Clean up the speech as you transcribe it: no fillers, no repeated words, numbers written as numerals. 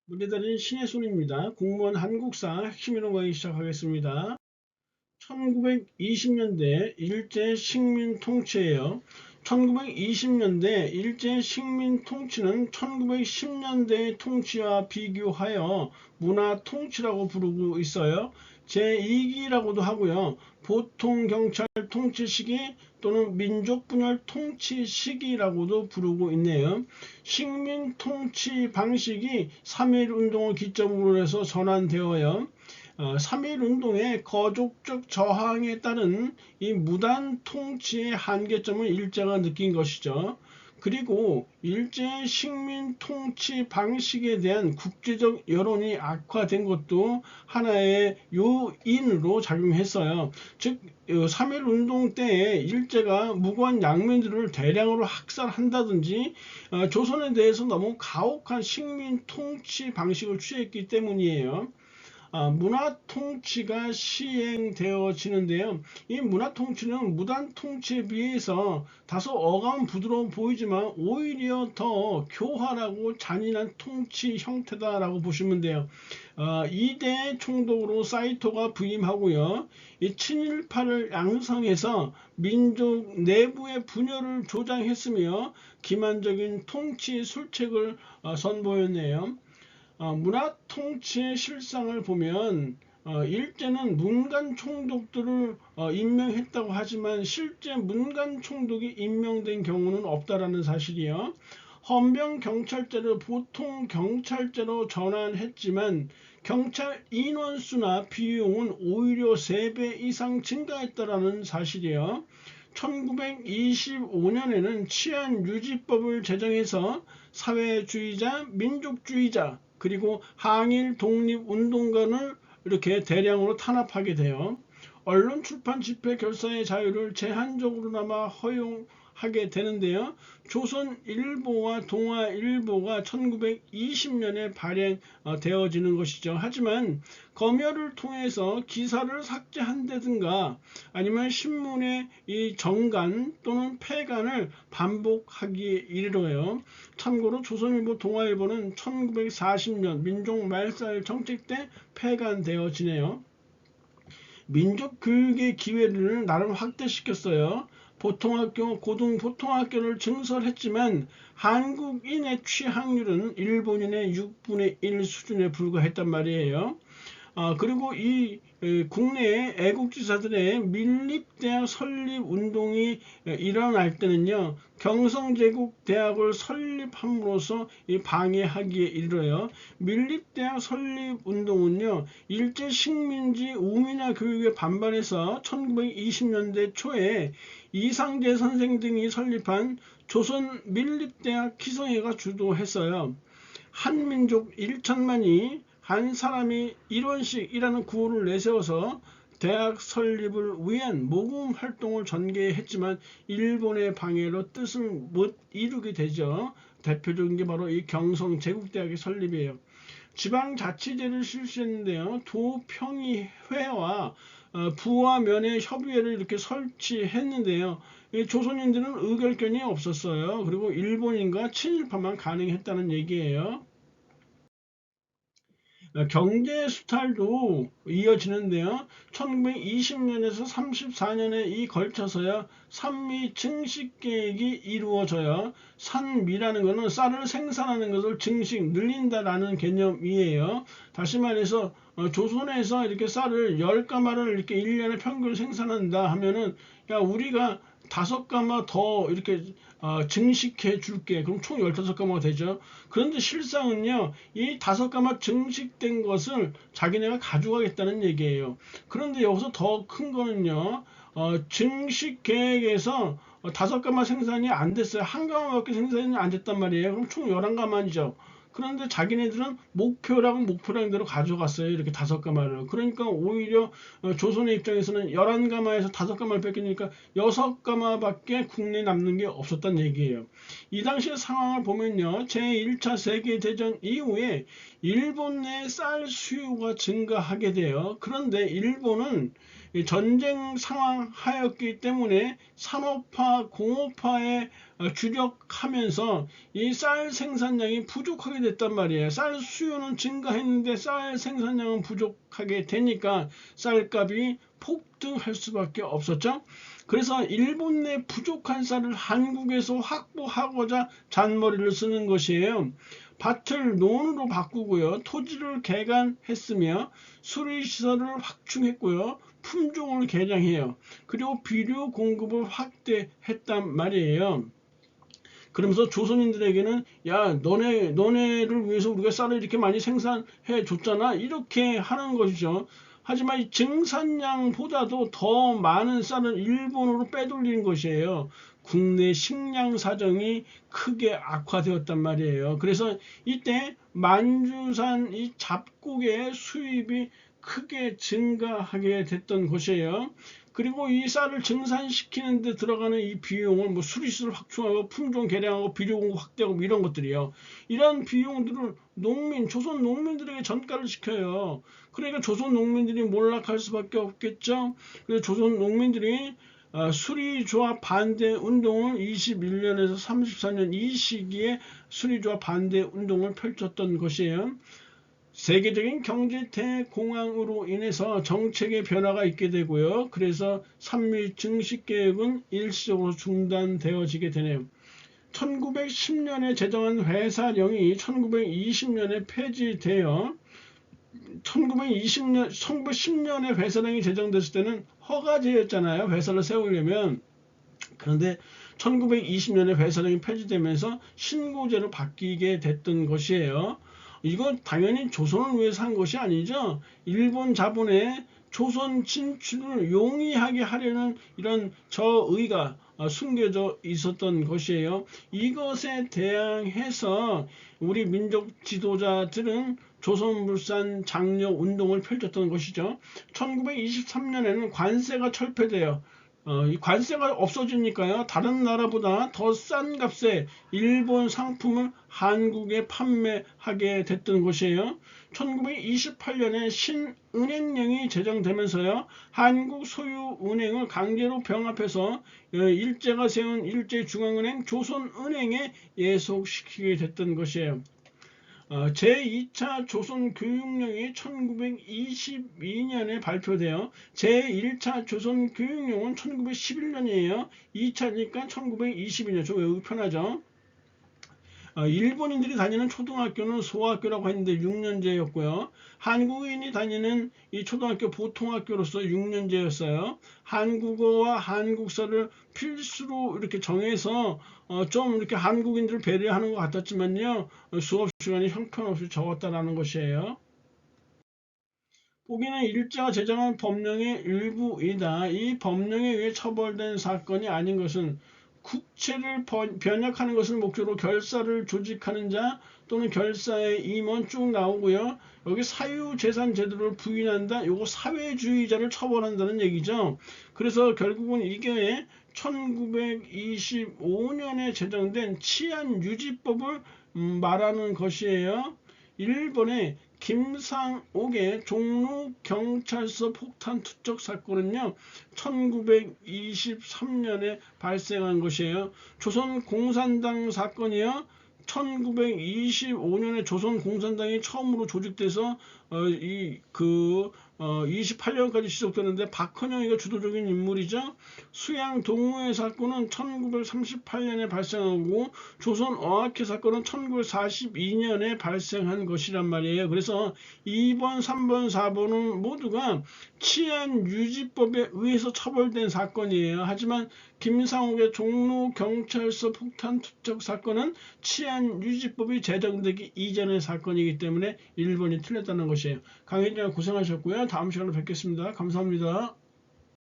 문제달인 신혜순입니다. 공무원 한국사 핵심 이론 강의 시작하겠습니다. 1920년대 일제 식민 통치예요. 1920년대 일제 식민 통치는 1910년대의 통치와 비교하여 문화 통치라고 부르고 있어요. 제2기라고도 하고요. 보통 경찰 통치 시기 또는 민족 분열 통치 시기라고도 부르고 있네요. 식민 통치 방식이 3.1 운동을 기점으로 해서 전환되어요. 3.1 운동의 거족적 저항에 따른 이 무단 통치의 한계점을 일제가 느낀 것이죠. 그리고 일제 식민 통치 방식에 대한 국제적 여론이 악화된 것도 하나의 요인으로 작용했어요. 즉 3.1 운동 때에 일제가 무고한 양민들을 대량으로 학살한다든지 조선에 대해서 너무 가혹한 식민 통치 방식을 취했기 때문이에요. 문화 통치가 시행되어지는데요. 이 문화 통치는 무단 통치에 비해서 다소 어감 부드러워 보이지만 오히려 더 교활하고 잔인한 통치 형태다라고 보시면 돼요. 2대 총독으로 사이토가 부임하고요. 이 친일파를 양성해서 민족 내부의 분열을 조장했으며 기만적인 통치 술책을 선보였네요. 문화 통치의 실상을 보면 일제는 문관 총독들을 임명했다고 하지만 실제 문관 총독이 임명된 경우는 없다라는 사실이요. 헌병 경찰제를 보통 경찰제로 전환했지만 경찰 인원수나 비용은 오히려 3배 이상 증가했다라는 사실이요. 1925년에는 치안유지법을 제정해서 사회주의자, 민족주의자, 그리고 항일 독립운동가를 이렇게 대량으로 탄압하게 돼요. 언론 출판 집회 결사의 자유를 제한적으로나마 허용하게 되는데요. 조선일보와 동아일보가 1920년에 발행되어지는 것이죠. 하지만 검열을 통해서 기사를 삭제한다든가 아니면 신문의 이 정간 또는 폐간을 반복하기에 이르러요. 참고로 조선일보 동아일보는 1940년 민족말살 정책 때 폐간되어지네요. 민족교육의 기회를 나름 확대시켰어요. 보통학교, 고등보통학교를 증설했지만 한국인의 취학률은 일본인의 6분의 1 수준에 불과했단 말이에요. 그리고 이 국내의 애국지사들의 밀립대학 설립운동이 일어날 때는요. 경성제국대학을 설립함으로써 방해하기에 이르러요. 밀립대학 설립운동은요. 일제 식민지 우민화 교육에 반발해서 1920년대 초에 이상재 선생 등이 설립한 조선 밀립대학 기성회가 주도했어요. 한민족 1천만이 한 사람이 1원씩이라는 구호를 내세워서 대학 설립을 위한 모금 활동을 전개했지만 일본의 방해로 뜻을 못 이루게 되죠. 대표적인 게 바로 이 경성 제국대학의 설립이에요. 지방자치제를 실시했는데요. 도평의회와 부와 면의 협의회를 이렇게 설치했는데요. 조선인들은 의결권이 없었어요. 그리고 일본인과 친일파만 가능했다는 얘기예요. 경제 수탈도 이어지는데요. 1920년에서 34년에 이 걸쳐서요. 산미 증식 계획이 이루어져요. 산미라는 것은 쌀을 생산하는 것을 증식, 늘린다라는 개념이에요. 다시 말해서 조선에서 이렇게 쌀을 10가마를 이렇게 1년에 평균 생산한다 하면은 야 우리가 5가마 더 이렇게 증식해 줄게. 그럼 총 15가마가 되죠. 그런데 실상은요, 이 5가마 증식된 것을 자기네가 가져가겠다는 얘기예요. 그런데 여기서 더 큰 거는요, 증식 계획에서 5가마 생산이 안 됐어요. 1가마밖에 생산이 안 됐단 말이에요. 그럼 총 11가마죠. 그런데 자기네들은 목표량 대로 가져갔어요. 이렇게 5가마를. 그러니까 오히려 조선의 입장에서는 11가마에서 5가마를 뺏기니까 6가마밖에 국내에 남는 게 없었단 얘기예요. 이 당시의 상황을 보면요. 제1차 세계대전 이후에 일본 내 쌀 수요가 증가하게 돼요. 그런데 일본은 전쟁 상황 하였기 때문에 산업화, 공업화에 주력하면서 이 쌀 생산량이 부족하게 됐단 말이에요. 쌀 수요는 증가했는데 쌀 생산량은 부족하게 되니까 쌀값이 폭등할 수밖에 없었죠. 그래서 일본 내 부족한 쌀을 한국에서 확보하고자 잔머리를 쓰는 것이에요. 밭을 논으로 바꾸고요. 토지를 개간했으며 수리시설을 확충했고요. 품종을 개량해요. 그리고 비료 공급을 확대했단 말이에요. 그러면서 조선인들에게는 야 너네를 위해서 우리가 쌀을 이렇게 많이 생산해 줬잖아 이렇게 하는 것이죠. 하지만 이 증산량보다도 더 많은 쌀을 일본으로 빼돌리는 것이에요. 국내 식량 사정이 크게 악화되었단 말이에요. 그래서 이때 만주산 이 잡곡의 수입이 크게 증가하게 됐던 것이에요. 그리고 이 쌀을 증산시키는 데 들어가는 이 비용을 뭐 수리시설 확충하고 품종 개량하고 비료 공급 확대하고 이런 것들이요. 이런 비용들을 조선 농민들에게 전가를 시켜요. 그러니까 조선 농민들이 몰락할 수밖에 없겠죠. 그래서 조선 농민들이 수리조합 반대 운동을 21년에서 34년 이 시기에 수리조합 반대 운동을 펼쳤던 것이에요. 세계적인 경제 대공황으로 인해서 정책의 변화가 있게 되고요. 그래서 산미 증식 계획은 일시적으로 중단되어지게 되네요. 1910년에 제정한 회사령이 1920년에 폐지되어 1910년에 회사령이 제정됐을 때는 허가제였잖아요. 회사를 세우려면. 그런데 1920년에 회사령이 폐지되면서 신고제로 바뀌게 됐던 것이에요. 이건 당연히 조선을 위해서 한 것이 아니죠. 일본 자본의 조선 진출을 용이하게 하려는 이런 저의가 숨겨져 있었던 것이에요. 이것에 대항해서 우리 민족 지도자들은 조선물산 장려 운동을 펼쳤던 것이죠. 1923년에는 관세가 철폐되어 이 관세가 없어지니까요. 다른 나라보다 더 싼 값에 일본 상품을 한국에 판매하게 됐던 것이에요. 1928년에 신은행령이 제정되면서요. 한국 소유 은행을 강제로 병합해서 일제가 세운 일제중앙은행 조선은행에 예속시키게 됐던 것이에요. 제2차 조선교육령이 1922년에 발표되어 제1차 조선교육령은 1911년이에요. 2차니까 1922년. 좀 외우기 편하죠. 일본인들이 다니는 초등학교는 소학교라고 했는데 6년제였고요. 한국인이 다니는 이 초등학교 보통학교로서 6년제였어요. 한국어와 한국사를 필수로 이렇게 정해서 좀 이렇게 한국인들을 배려하는 것 같았지만요. 수업 시간이 형편없이 적었다라는 것이에요. 보기는 일제가 제정한 법령의 일부이다. 이 법령에 의해 처벌된 사건이 아닌 것은 국채를 변역하는 것을 목적으로 결사를 조직하는 자 또는 결사의 임원 쭉 나오고요. 여기 사유재산 제도를 부인한다. 요거 사회주의자를 처벌한다는 얘기죠. 그래서 결국은 이게 1925년에 제정된 치안유지법을 말하는 것이에요. 일본의 김상옥의 종로경찰서 폭탄 투척 사건은요 1923년에 발생한 것이에요. 조선공산당 사건이요 1925년에 조선공산당이 처음으로 조직돼서 28년까지 지속되는데 박헌영이가 주도적인 인물이죠. 수양 동호회 사건은 1938년에 발생하고 조선어학회 사건은 1942년에 발생한 것이란 말이에요. 그래서 2번, 3번, 4번은 모두가 치안유지법에 의해서 처벌된 사건이에요. 하지만 김상옥의 종로경찰서 폭탄 투척 사건은 치안유지법이 제정되기 이전의 사건이기 때문에 1번이 틀렸다는 것이에요. 강의자 고생하셨고요. 다음 시간에 뵙겠습니다. 감사합니다.